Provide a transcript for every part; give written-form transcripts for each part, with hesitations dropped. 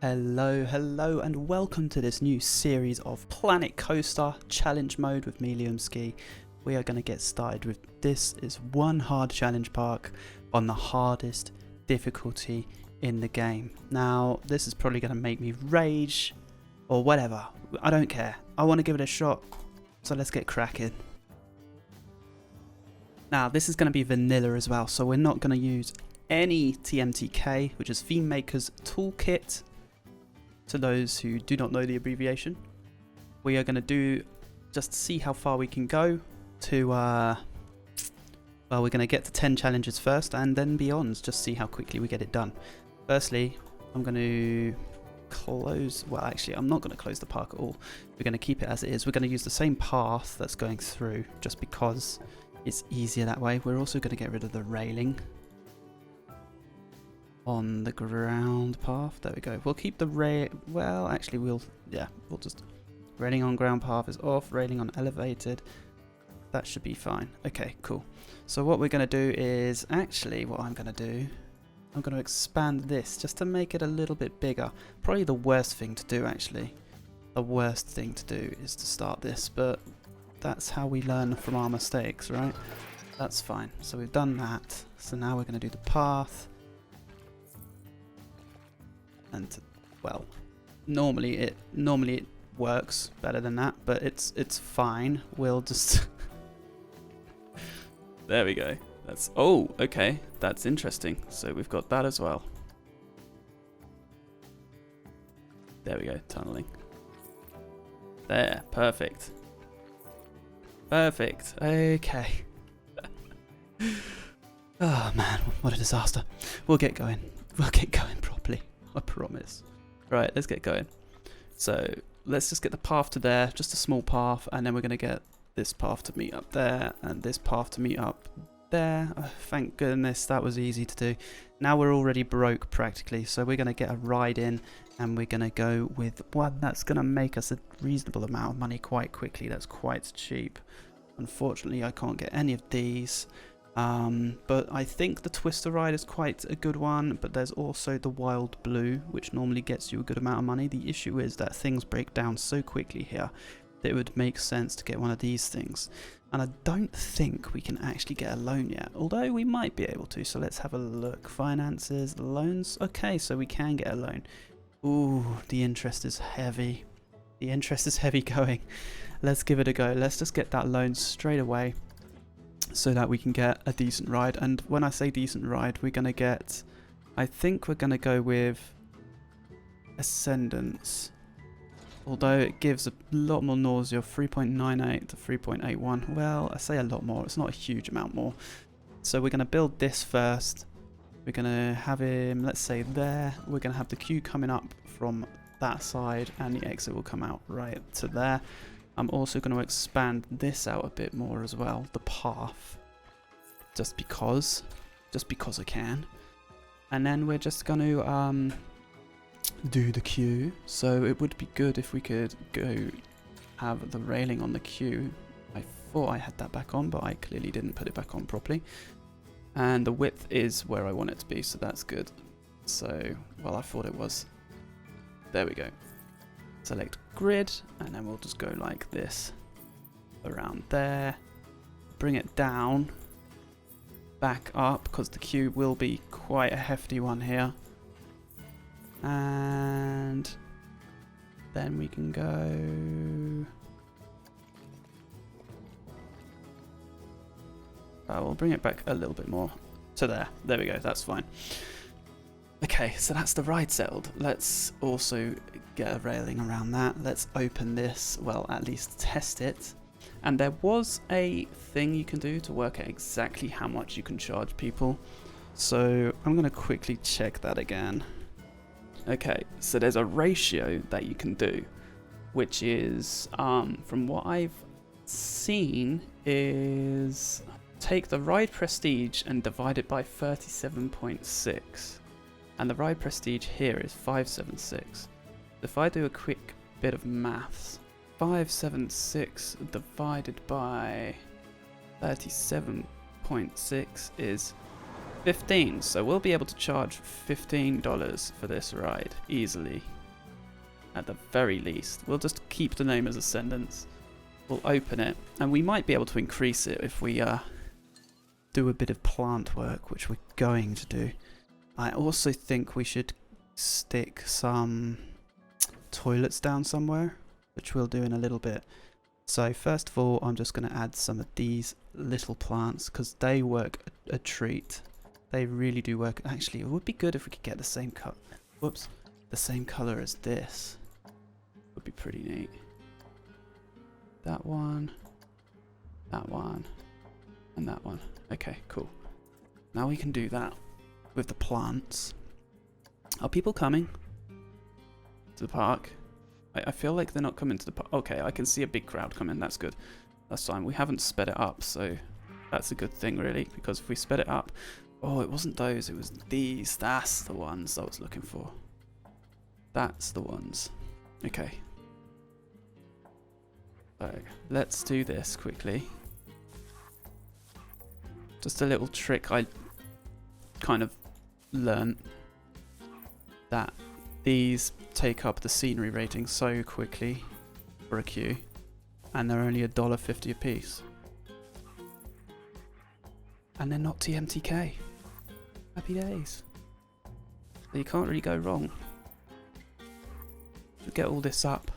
Hello, and welcome to this new series of Planet Coaster Challenge Mode with me, Liam Ski. We are going to get started with this is one hard challenge park on the hardest difficulty in the game. Now, this is probably going to make me rage or whatever. I don't care. I want to give it a shot, so let's get cracking. Now, this is going to be vanilla as well, so we're not going to use any TMTK, which is Theme Maker's Toolkit. To those who do not know the abbreviation, we are going to do just to see how far we can go to well, we're going to get to 10 challenges first and then beyond, just see how quickly we get it done. Firstly, I'm going to close, well actually I'm not going to close the park at all. We're going to keep it as it is. We're going to use the same path that's going through just because it's easier that way. We're also going to get rid of the railing on the ground path. There we go. We'll keep the well actually we'll just railing on ground path is off, railing on elevated. That should be fine. Okay, cool. So what we're going to do is actually what I'm going to expand this just to make it a little bit bigger. Probably the worst thing to do actually. The worst thing to do is to start this, but that's how we learn from our mistakes, right? That's fine. So we've done that. So now we're going to do the path. And well, normally it works better than that, but it's fine. We'll just there we go. That's okay, that's interesting. So we've got that as well. There we go, tunneling. There, perfect. Okay. Oh man, what a disaster. We'll get going properly, I promise. Right, let's get going. So let's just get the path to there, just a small path, and then we're going to get this path to meet up there and this path to meet up there. Oh, thank goodness that was easy to do. Now we're already broke practically, so we're going to get a ride in and we're going to go with one that's going to make us a reasonable amount of money quite quickly. That's quite cheap. Unfortunately, I can't get any of these. But I think the Twister ride is quite a good one, but there's also the Wild Blue, which normally gets you a good amount of money. The issue is that things break down so quickly here that it would make sense to get one of these things. And I don't think we can actually get a loan yet, although we might be able to. So let's have a look. Finances, loans. Okay, so we can get a loan. Ooh, the interest is heavy. The interest is heavy going. Let's give it a go. Let's just get that loan straight away, so that we can get a decent ride. And when I say decent ride, we're going to get, I think we're going to go with Ascendance. Although it gives a lot more nausea, 3.98 to 3.81. Well, I say a lot more, it's not a huge amount more. So we're going to build this first. We're going to have him, let's say there. We're going to have the queue coming up from that side and the exit will come out right to there. I'm also going to expand this out a bit more as well, the path, just because I can. And then we're just going to do the queue. So it would be good if we could go have the railing on the queue. I thought I had that back on, but I clearly didn't put it back on properly. And the width is where I want it to be, so that's good. So, well, I thought it was. There we go. Select grid, and then we'll just go like this around there, bring it down, back up, because the queue will be quite a hefty one here, and then we can go, we'll bring it back a little bit more to there we go, that's fine. Okay, so that's the ride settled. Let's also get a railing around that. Let's open this, well, at least test it. And there was a thing you can do to work out exactly how much you can charge people. So I'm going to quickly check that again. Okay, so there's a ratio that you can do, which is, from what I've seen, is take the ride prestige and divide it by 37.6. And the ride prestige here is 576. If I do a quick bit of maths, 576 divided by 37.6 is 15. So we'll be able to charge $15 for this ride easily. at the very least. We'll just keep the name as Ascendance. We'll open it, and we might be able to increase it if we do a bit of plant work, which we're going to do. I also think we should stick some toilets down somewhere, which we'll do in a little bit. So first of all, I'm just going to add some of these little plants because they work a treat. They really do work. Actually, it would be good if we could get the same color. Whoops, the same color as this. Would be pretty neat. That one, and that one. Okay, cool. Now we can do that with the plants. Are people coming to the park? I feel like they're not coming to the park. Okay, I can see a big crowd coming. That's good. That's fine. We haven't sped it up, so that's a good thing, really. Because if we sped it up... Oh, it wasn't those. It was these. That's the ones I was looking for. That's the ones. Okay. So, let's do this quickly. Just a little trick I kind of learned. That these take up the scenery rating so quickly for a queue, and they're only $1.50 a piece, and they're not TMTK. Happy days. So you can't really go wrong. Get all this up,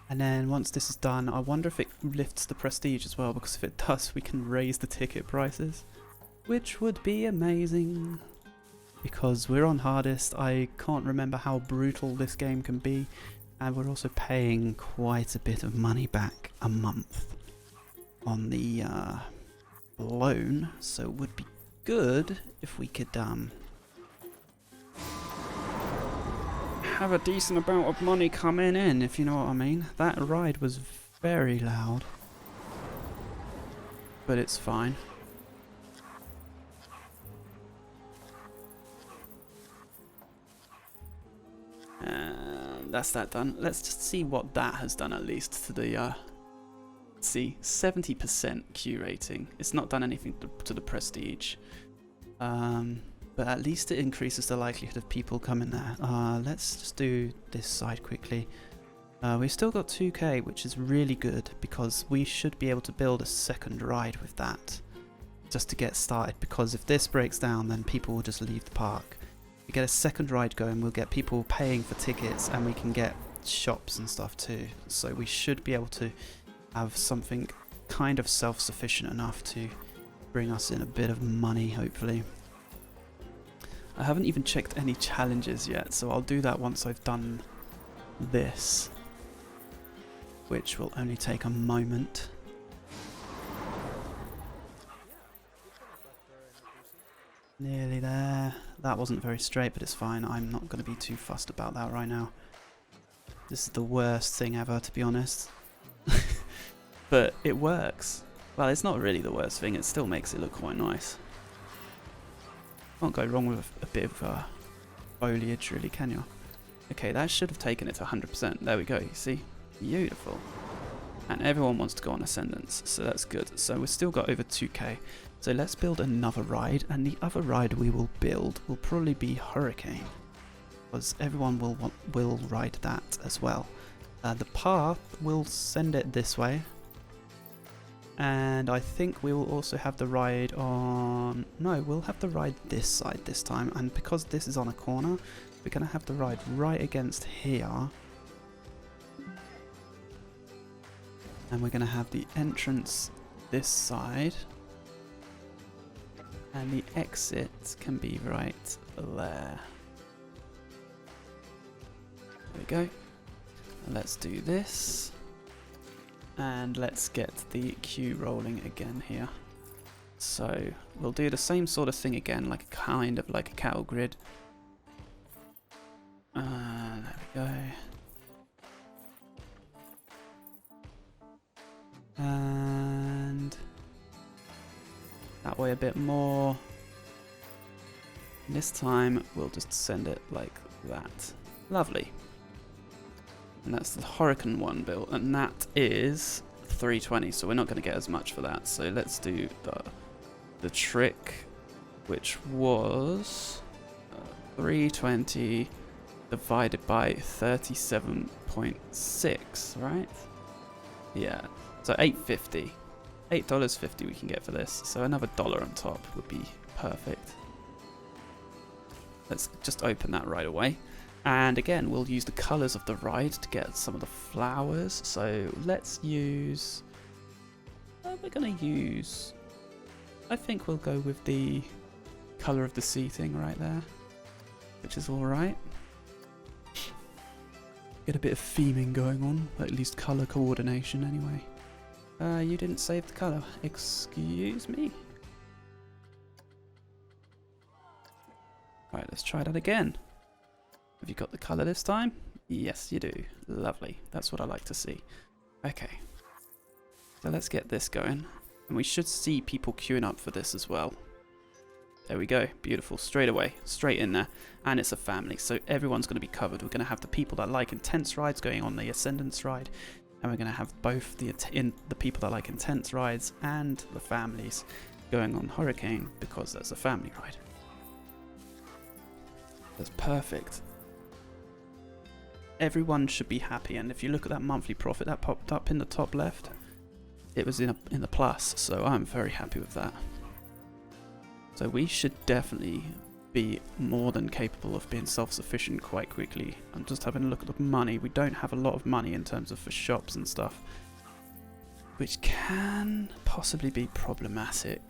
and then once this is done, I wonder if it lifts the prestige as well, because if it does, we can raise the ticket prices, which would be amazing. Because we're on hardest, I can't remember how brutal this game can be, and we're also paying quite a bit of money back a month on the loan, so it would be good if we could have a decent amount of money coming in, if you know what I mean. That ride was very loud, but it's fine. That's that done. Let's just see what that has done, at least to the let's see, 70% queue rating. It's not done anything to the prestige, but at least it increases the likelihood of people coming there. Let's just do this side quickly. We've still got 2k, which is really good, because we should be able to build a second ride with that just to get started, because if this breaks down, then people will just leave the park. We get a second ride going, we'll get people paying for tickets, and we can get shops and stuff too. So we should be able to have something kind of self-sufficient enough to bring us in a bit of money, hopefully. I haven't even checked any challenges yet, so I'll do that once I've done this, which will only take a moment. Nearly there. That wasn't very straight, but it's fine. I'm not going to be too fussed about that right now. This is the worst thing ever, to be honest. But it works. Well, it's not really the worst thing. It still makes it look quite nice. Can't go wrong with a bit of foliage, really, can you? Okay, that should have taken it to 100%. There we go, you see? Beautiful. And everyone wants to go on Ascendance, so that's good. So we've still got over 2k. So let's build another ride, and the other ride we will build will probably be Hurricane, because everyone will ride that as well. The path, we'll send it this way, and I think we will also have the ride on... No, we'll have the ride this side this time, and because this is on a corner, we're going to have the ride right against here. And we're going to have the entrance this side. And the exit can be right there. There we go. Let's do this. And let's get the queue rolling again here. So we'll do the same sort of thing again, like a kind of like a cattle grid. There we go. And that way a bit more. And this time we'll just send it like that. Lovely. And that's the Hurricane one built, and that is 320, so we're not going to get as much for that. So let's do the trick, which was 320 divided by 37.6, right? Yeah, so $8.50. $8.50 we can get for this, so another dollar on top would be perfect. Let's just open that right away. And again, we'll use the colours of the ride to get some of the flowers. So let's use... we're going to use... I think we'll go with the colour of the seating right there, which is alright. Get a bit of theming going on, at least colour coordination anyway. You didn't save the colour. Excuse me? Right, let's try that again. Have you got the colour this time? Yes, you do. Lovely. That's what I like to see. Okay. So let's get this going. And we should see people queuing up for this as well. There we go. Beautiful. Straight away. Straight in there. And it's a family, so everyone's going to be covered. We're going to have the people that like intense rides going on the Ascendance ride. And we're going to have both the people that like intense rides and the families going on Hurricane because that's a family ride. That's perfect. Everyone should be happy, and if you look at that monthly profit that popped up in the top left, it was in the plus, so I'm very happy with that. So we should definitely be more than capable of being self-sufficient quite quickly. I'm just having a look at the money. We don't have a lot of money in terms of for shops and stuff, which can possibly be problematic.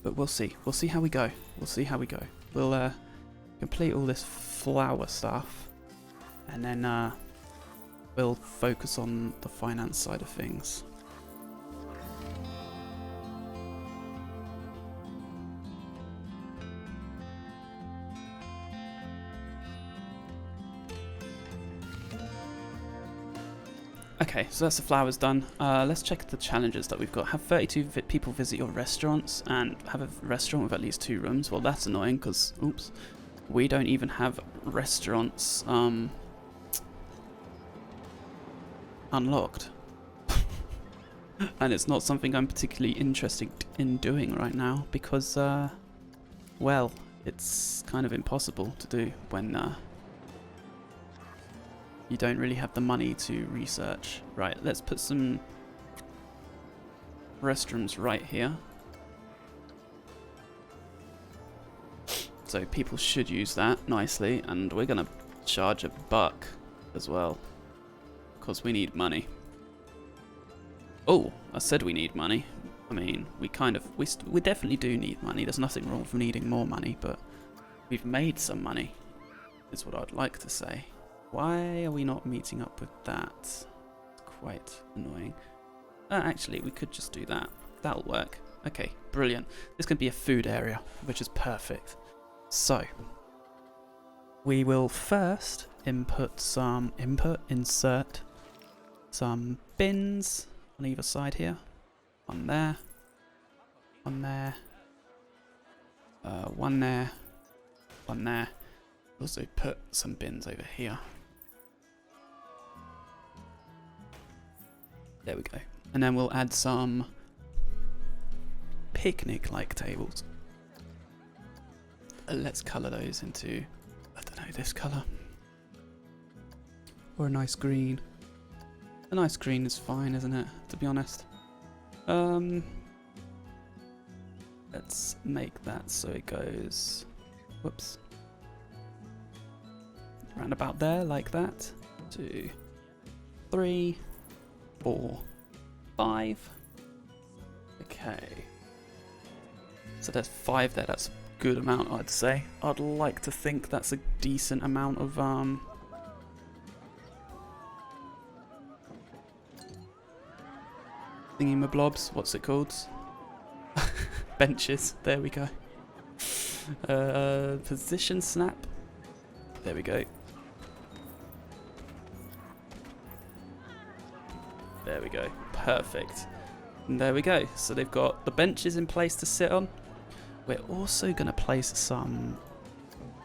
But we'll see. We'll see how we go. We'll see how we go. We'll complete all this flower stuff, and then we'll focus on the finance side of things. Okay, so that's the flowers done. Let's check the challenges that we've got. Have 32 people visit your restaurants and have a restaurant with at least 2 rooms. Well, that's annoying because, oops, we don't even have restaurants unlocked. And it's not something I'm particularly interested in doing right now because, well, it's kind of impossible to do when you don't really have the money to research. Right, let's put some restrooms right here. So people should use that nicely, and we're gonna charge $1 as well, because we need money. Oh, I said we need money. I mean, we definitely do need money. There's nothing wrong with needing more money, but we've made some money, is what I'd like to say. Why are we not meeting up with that? It's quite annoying. Actually, we could just do that. That'll work. Okay, brilliant. This could be a food area, which is perfect. So, we will first insert some bins on either side here. One there. One there. One there. One there. Also put some bins over here. There we go. And then we'll add some picnic-like tables. Let's colour those into, I don't know, this colour. Or a nice green. A nice green is fine, isn't it? To be honest. Let's make that so it goes... Whoops. Round about there, like that. 2, 3, 4, 5. Okay. So there's 5 there. That's a good amount, I'd say. I'd like to think that's a decent amount of thingy-mablobs. What's it called? Benches. There we go. Position snap. There we go. There we go. Perfect. And there we go. So they've got the benches in place to sit on. We're also going to place some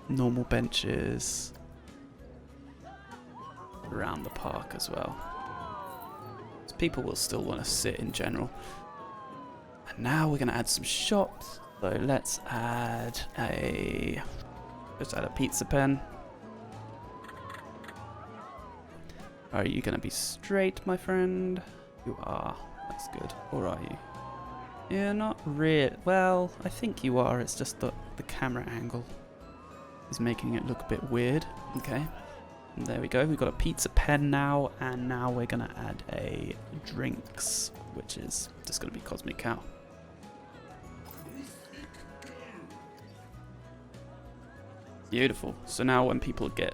normal benches around the park as well. So people will still want to sit in general. And now we're going to add some shops. So let's add a pizza pen. Are you going to be straight, my friend? You are. That's good. Or are you? Yeah, not really. Well, I think you are. It's just the camera angle is making it look a bit weird. Okay. And there we go. We've got a pizza pen now. And now we're going to add a drinks, which is just going to be Cosmic Cow. Beautiful. So now when people get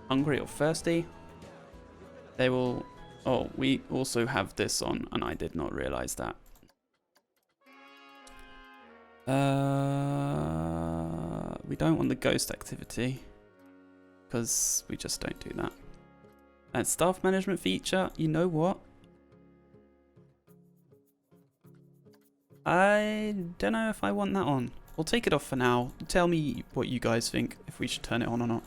hungry or thirsty, they will... Oh, we also have this on, and I did not realize that. We don't want the ghost activity, because we just don't do that. And staff management feature, you know what? I don't know if I want that on. We'll take it off for now. Tell me what you guys think, if we should turn it on or not.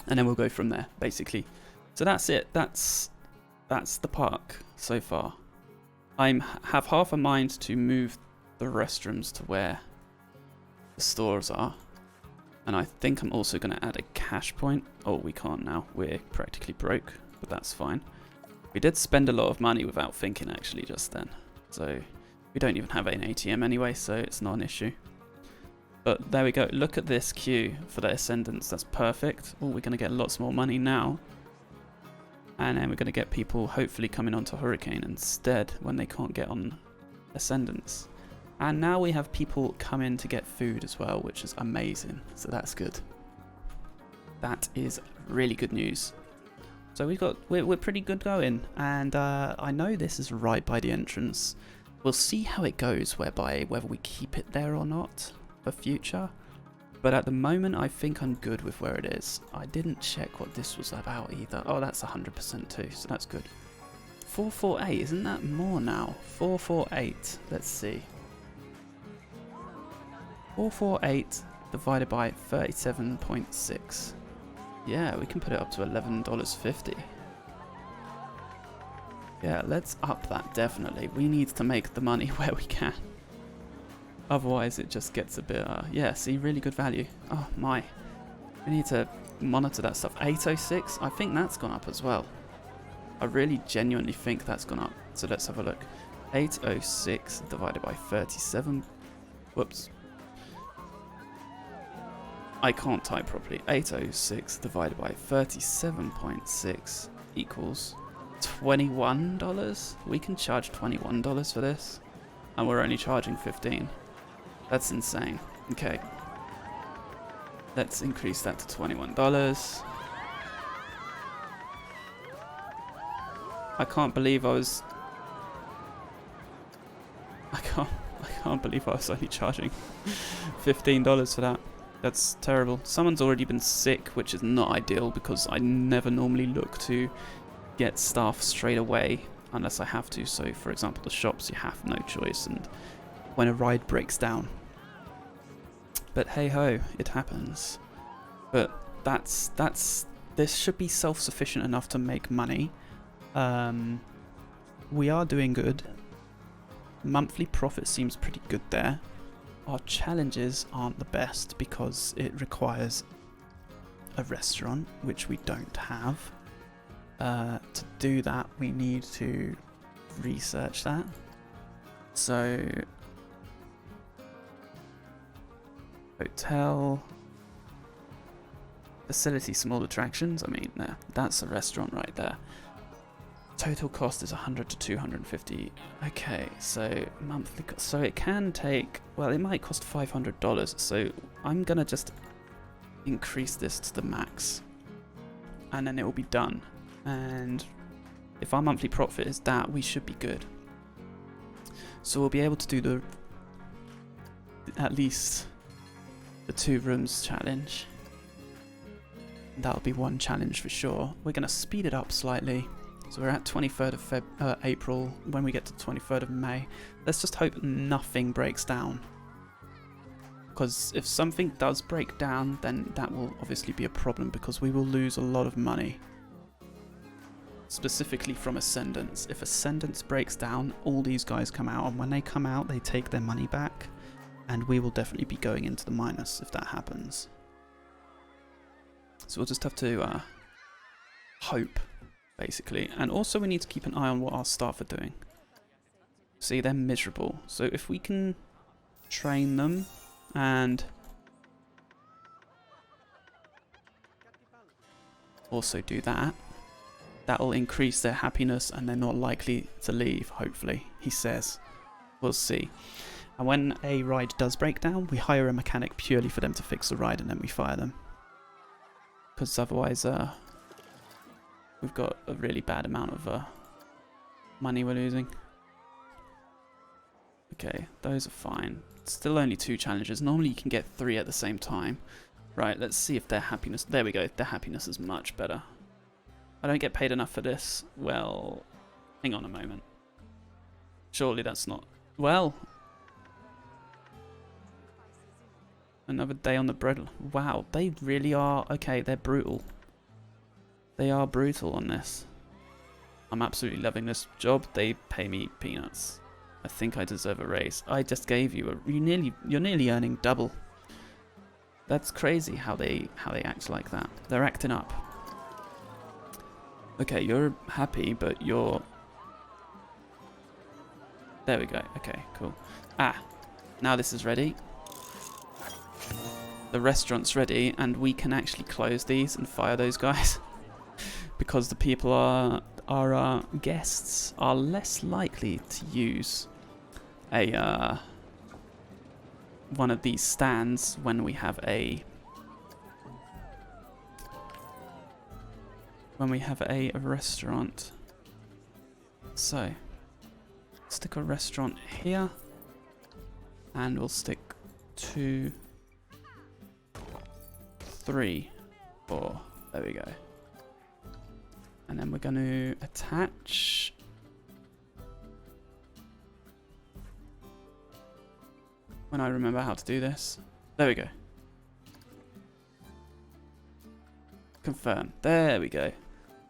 And then we'll go from there, basically. So that's it. That's the park so far. I have half a mind to move the restrooms to where the stores are. And I think I'm also going to add a cash point. Oh, we can't now. We're practically broke, but that's fine. We did spend a lot of money without thinking, actually, just then. So we don't even have an ATM anyway, so it's not an issue. But there we go. Look at this queue for the Ascendants. That's perfect. Oh, we're going to get lots more money now. And then we're going to get people hopefully coming onto Hurricane instead when they can't get on Ascendants. And now we have people come in to get food as well, which is amazing. So that's good. That is really good news. So we're pretty good going. And I know this is right by the entrance. We'll see how it goes, whereby whether we keep it there or not for future. But at the moment, I think I'm good with where it is. I didn't check what this was about either. Oh, that's 100% too, so that's good. 448, isn't that more now? 448, let's see. 448 divided by 37.6. Yeah, we can put it up to $11.50. Yeah, let's up that, definitely. We need to make the money where we can. Otherwise, it just gets a bit, yeah, see, really good value. Oh, my. We need to monitor that stuff. 806, I think that's gone up as well. I really genuinely think that's gone up. So let's have a look. 806 divided by 37. Whoops. I can't type properly. 806 divided by 37.6 equals $21. We can charge $21 for this. And we're only charging 15. That's insane. Okay. Let's increase that to $21. I can't believe I can't believe I was only charging $15 for that. That's terrible. Someone's already been sick, which is not ideal because I never normally look to get staff straight away unless I have to. So for example, the shops, you have no choice, and when a ride breaks down. But hey ho, it happens. But this should be self-sufficient enough to make money. We are doing good. Monthly profit seems pretty good there. Our challenges aren't the best because it requires a restaurant, which we don't have. To do that, we need to research that. So, hotel, facility, small attractions. I mean, that's a restaurant right there. Total cost is 100 to 250. Okay, so monthly cost. So it can take, well, it might cost $500. So I'm gonna just increase this to the max, and then it will be done. And if our monthly profit is that, we should be good. So we'll be able to do at least the 2 rooms challenge. That'll be one challenge for sure. We're gonna speed it up slightly. So we're at 23rd of April. When we get to 23rd of May, let's just hope nothing breaks down. Because if something does break down, then that will obviously be a problem because we will lose a lot of money. Specifically from Ascendants. If Ascendants breaks down, all these guys come out, and when they come out, they take their money back, and we will definitely be going into the minus if that happens. So we'll just have to hope, basically. And also we need to keep an eye on what our staff are doing. See, they're miserable. So if we can train them and also do that, that'll increase their happiness and they're not likely to leave, hopefully, he says. We'll see. And when a ride does break down, we hire a mechanic purely for them to fix the ride and then we fire them. Because otherwise, we've got a really bad amount of money we're losing. Okay, those are fine. Still only 2 challenges. Normally you can get 3 at the same time. Right, let's see if their happiness... There we go, their happiness is much better. I don't get paid enough for this. Well, hang on a moment. Surely that's not... Well... Another day on the bread... Wow, they really are... Okay, they're brutal. They are brutal on this. I'm absolutely loving this job. They pay me peanuts. I think I deserve a raise. I just gave you a... You're nearly earning double. That's crazy how they act like that. They're acting up. Okay, you're happy, but you're... There we go. Okay, cool. Ah, now this is ready. The restaurant's ready, and we can actually close these and fire those guys. Because the people our guests are less likely to use a one of these stands when we have a restaurant. So stick a restaurant here, and we'll stick 2, 3, 4. There we go. And then we're going to attach when I remember how to do this. There we go. Confirm. There we go.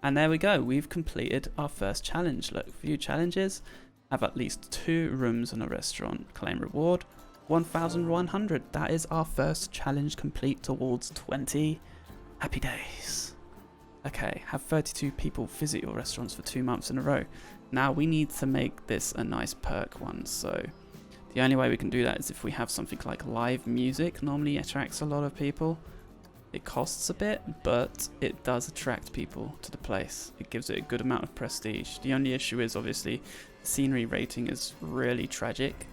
And there we go. We've completed our first challenge. Look, view challenges. Have at least 2 rooms in a restaurant. Claim reward. 1,100. That is our first challenge complete towards 20 happy days. Okay, have 32 people visit your restaurants for 2 months in a row. Now we need to make this a nice perk one, so the only way we can do that is if we have something like live music. Normally attracts a lot of people. It costs a bit, but it does attract people to the place. It gives it a good amount of prestige. The only issue is obviously the scenery rating is really tragic,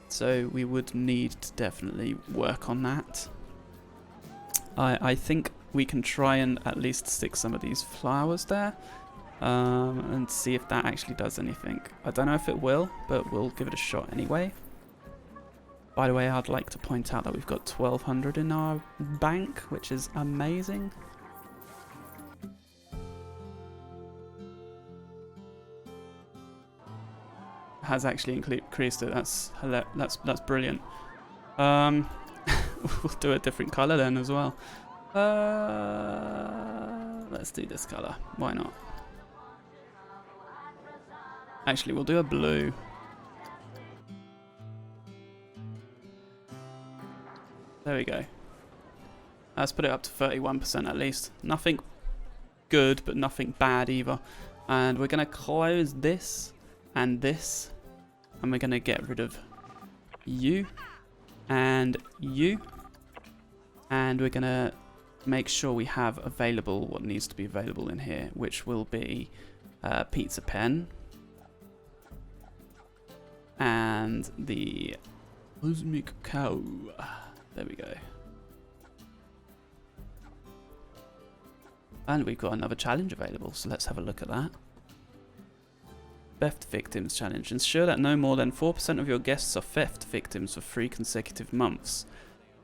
so we would need to definitely work on that. I think we can try and at least stick some of these flowers there and see if that actually does anything. I don't know if it will, but we'll give it a shot anyway. By the way, I'd like to point out that we've got 1,200 in our bank, which is amazing. Has actually increased it. That's brilliant. We'll do a different color then as well. Let's do this color. Why not? Actually, we'll do a blue. There we go. Let's put it up to 31% at least. Nothing good, but nothing bad either. And we're going to close this and this. And we're going to get rid of you and you. And we're going to make sure we have available what needs to be available in here, which will be pizza pen and the cosmic cow. There we go. And we've got another challenge available, so let's have a look at that. Theft Victims Challenge. Ensure that no more than 4% of your guests are theft victims for 3 consecutive months.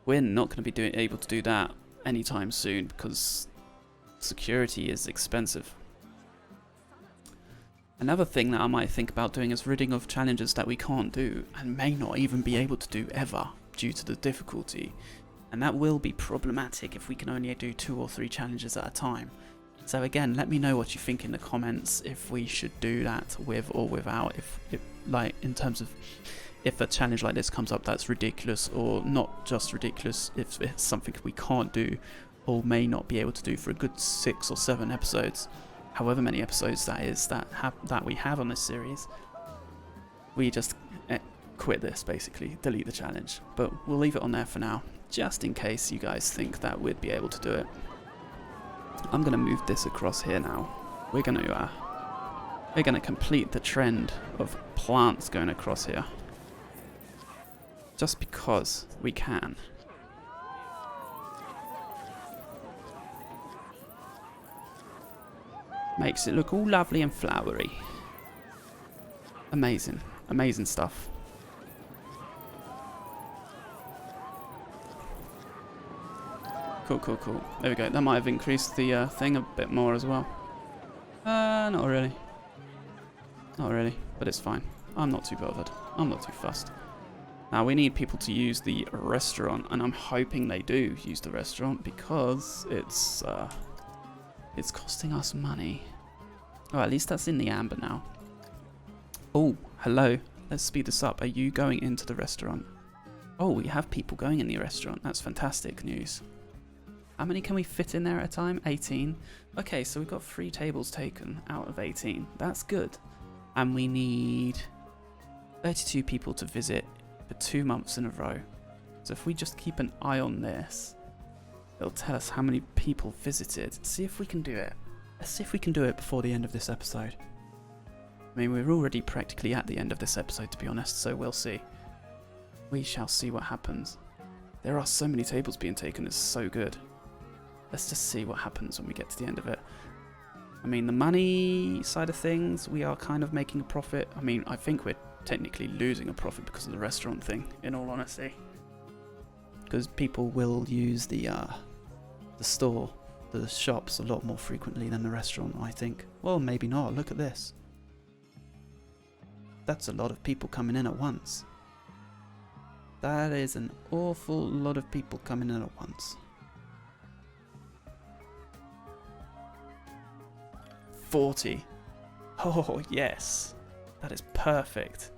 We're not going to be able to do that anytime soon because security is expensive. Another thing that I might think about doing is ridding of challenges that we can't do and may not even be able to do ever due to the difficulty. And that will be problematic if we can only do 2 or 3 challenges at a time. So again, let me know what you think in the comments if we should do that with or without, if like in terms of if a challenge like this comes up that's ridiculous, or not just ridiculous, if it's something we can't do or may not be able to do for a good 6 or 7 episodes. however many episodes that is that we have on this series, we just quit this, basically, delete the challenge. But we'll leave it on there for now, just in case you guys think that we'd be able to do it. I'm going to move this across here now. We're going to complete the trend of plants going across here. Just because we can. Makes it look all lovely and flowery. Amazing. Amazing stuff. Cool, cool, cool. There we go. That might have increased the thing a bit more as well. Not really. Not really, but it's fine. I'm not too bothered. I'm not too fussed. Now we need people to use the restaurant, and I'm hoping they do use the restaurant because it's costing us money. Oh, at least that's in the amber now. Oh, hello. Let's speed this up. Are you going into the restaurant? Oh, we have people going in the restaurant. That's fantastic news. How many can we fit in there at a time? 18. Okay, so we've got 3 tables taken out of 18. That's good. And we need 32 people to visit for 2 months in a row. So if we just keep an eye on this, it'll tell us how many people visited. See if we can do it. Let's see if we can do it before the end of this episode. I mean, we're already practically at the end of this episode, to be honest, so we'll see. We shall see what happens. There are so many tables being taken, it's so good. Let's just see what happens when we get to the end of it. I mean, the money side of things, we are kind of making a profit. I mean, I think we're technically losing a profit because of the restaurant thing, in all honesty. Because people will use the store, the shops, a lot more frequently than the restaurant, I think. Well, maybe not. Look at this. That's a lot of people coming in at once. That is an awful lot of people coming in at once. 40. Oh, yes. That is perfect.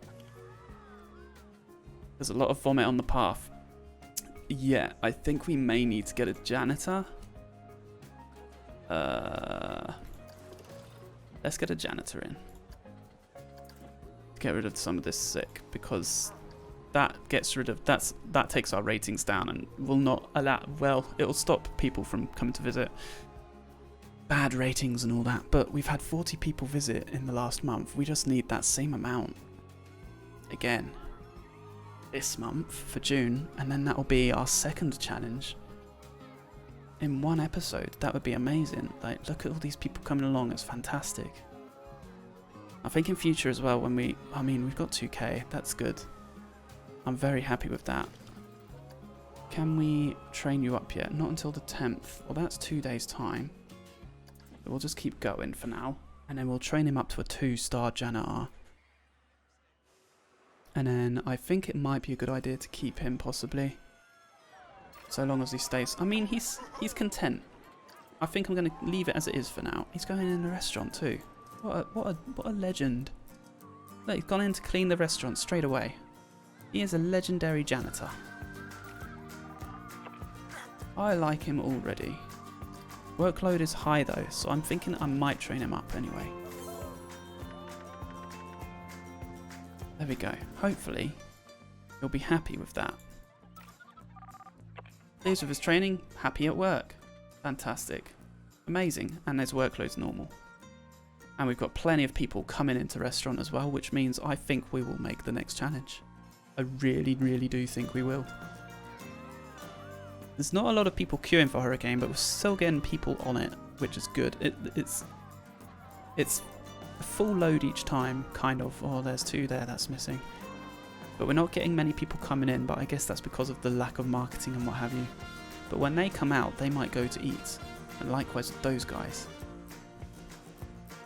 There's a lot of vomit on the path. Yeah, I think we may need to get a janitor. Let's get a janitor in. Get rid of some of this sick, because that gets rid of that takes our ratings down and will not allow, well, it'll stop people from coming to visit. Bad ratings and all that, but we've had 40 people visit in the last month. We just need that same amount again this month for June, and then that will be our second challenge in one episode. That would be amazing. Like, look at all these people coming along. It's fantastic. I think in future as well, when we've got 2k, that's good. I'm very happy with that. Can we train you up yet? Not until the 10th. Well, that's 2 days time. So we'll just keep going for now, and then we'll train him up to a 2-star janitor. And then I think it might be a good idea to keep him, possibly. So long as he stays. I mean, he's content. I think I'm going to leave it as it is for now. He's going in the restaurant too. What a legend. Look, he's gone in to clean the restaurant straight away. He is a legendary janitor. I like him already. Workload is high though, so I'm thinking I might train him up anyway. There we go. Hopefully, he'll be happy with that. Pleased with his training, happy at work. Fantastic. Amazing. And his workload's normal. And we've got plenty of people coming into restaurant as well, which means I think we will make the next challenge. I really, really do think we will. There's not a lot of people queuing for Hurricane, but we're still getting people on it, which is good. It's a full load each time, kind of. Oh, there's 2 there, that's missing. But we're not getting many people coming in, but I guess that's because of the lack of marketing and what have you. But when they come out, they might go to eat. And likewise with those guys.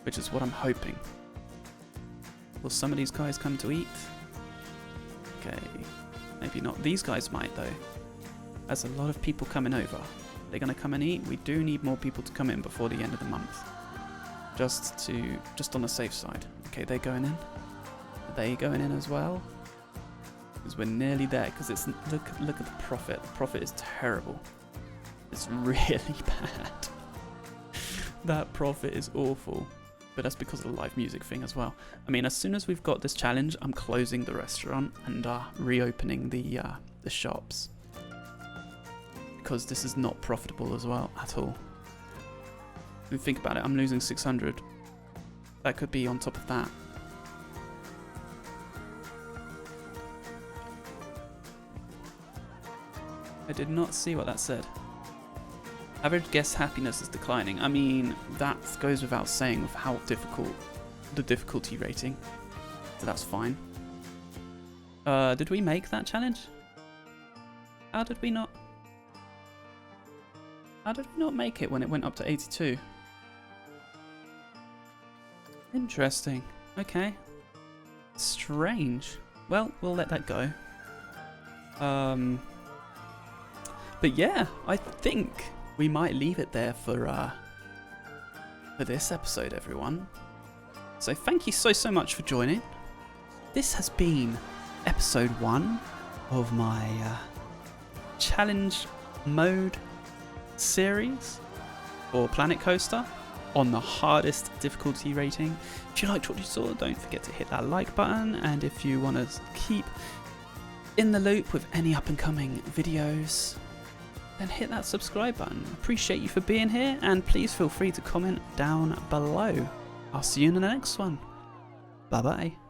Which is what I'm hoping. Will some of these guys come to eat? Okay, maybe not. These guys might though. There's a lot of people coming over. They're going to come and eat. We do need more people to come in before the end of the month. Just on the safe side. Okay, they're going in. Are they going in as well? Because we're nearly there. Because it's look at the profit. The profit is terrible. It's really bad. That profit is awful. But that's because of the live music thing as well. I mean, as soon as we've got this challenge, I'm closing the restaurant and reopening the shops. Because this is not profitable as well, at all. If you think about it, I'm losing 600. That could be on top of that. I did not see what that said. Average guest happiness is declining. I mean, that goes without saying with how difficult the difficulty rating. So that's fine. Did we make that challenge? How did we not make it when it went up to 82? Interesting. Okay. Strange. Well, we'll let that go. But yeah, I think we might leave it there for this episode, everyone. So thank you so much for joining. This has been episode 1 of my challenge mode series for Planet Coaster on the hardest difficulty rating. If you liked what you saw, don't forget to hit that like button, and if you want to keep in the loop with any up and coming videos, then hit that subscribe button. Appreciate you for being here, and please feel free to comment down below. I'll see you in the next one. Bye bye.